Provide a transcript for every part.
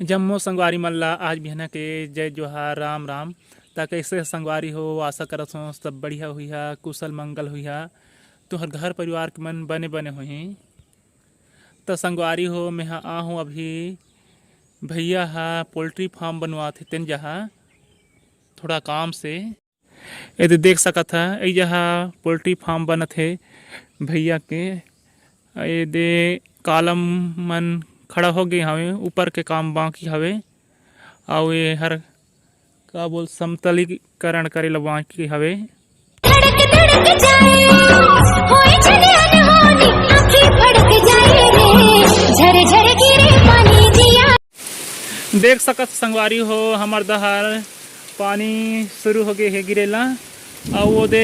जम्मो संगवारी मल्ला आज बिहना के जय जोहार राम राम। ता कैसे संगवारी हो, आशा करत हो सब बढ़िया हुई है, कुशल मंगल हुई है। तुहर घर परिवार के मन बने बने हुई। तो संगवारी हो मैं आ हूँ अभी भैया हा पोल्ट्री फार्म बनवाते तेन जहाँ थोड़ा काम से यदि देख सकत है जहाँ पोल्ट्री फार्म बनत है भैया के। ये दे कालम मन खड़ा हो गए हवे, ऊपर के काम बाकी हवे और ये हर का बोल समतलीकरण करे ला बाकी हवे। देख सकत संगवारी हो हमार दहार पानी शुरू हो गए है गिरेला और वो दे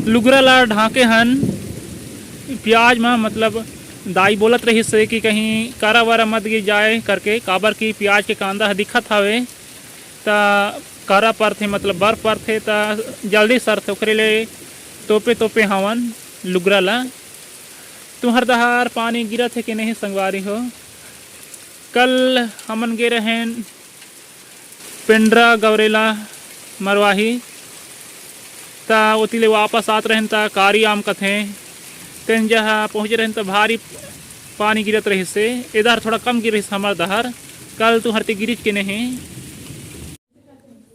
लुगरा ला ढाके हन प्याज में, मतलब दाई बोलत रही से कि कहीं कारा वारा मत गिर जाए करके, काबर की प्याज के कांदा दिखत हवे ता कारा पर थे मतलब बर्फ पर थे ता जल्दी सर थे ओकरे ले तोपे तोपे हवन लुगरा ला। तुम्हार दहार पानी गिरत है कि नहीं संगवारी हो। कल हमन गे रहें पेंड्रा गवरेला मरवाही ता उतिले वापस आत रहें ता कारी आम कथे तेन जहाँ पहुँचे रहें तो भारी पानी गिरत रही से। इधर थोड़ा कम गिर रही हमार दहार, कल तो हरती गिरिज के नहीं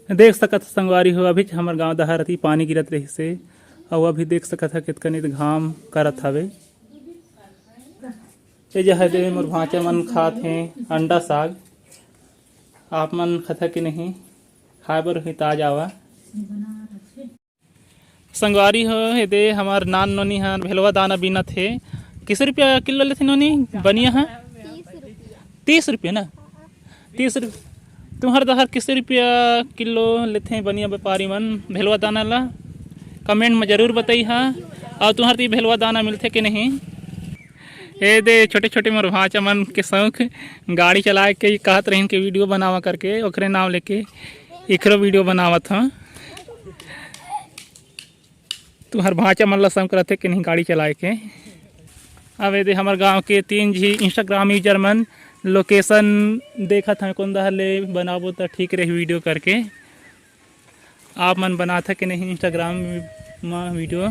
देख सकत संगवारी हो। अभी हमार गांव दहार थी पानी गिरत रही से और अभी देख सकत है कितकनी घाम करत हवे। ये जहाँ दे मोर भांचा मन खात हैं अंडा साग, आप मन खाता कि नहीं, खाए बर ही ताजा आवा संगवारी हो। ये दे हमार नान नोनी हाँ भेलवा दाना बिना थे किस रुपया किलो लेते नोनी बनिया हाँ 30 रुपये ना 30 रुपये। तुम्हारे दहार किस रुपया किलो लेते बनिया व्यापारी मन भेलवा दाना ला, कमेंट में जरूर बताई हाँ। और तुम्हारे ती भेलवा दाना मिलते कि नहीं। ये दे छोटे छोटे मोर भांचा मन के शौक गाड़ी चला के कहत रही के वीडियो बनावा करके, ओकरे नाम लेके इकरो वीडियो बनावत हाँ। तुम्हार भांचा मन ला शौक रहते कि नहीं गाड़ी चलाए के। अब यदि हमारे गांव के 3 जी इंस्टाग्राम यूजर मन लोकेशन देखत हैं कौन दहर ले बनाबो तो ठीक रही वीडियो करके। आप मन बनाता कि नहीं इंस्टाग्राम में वीडियो।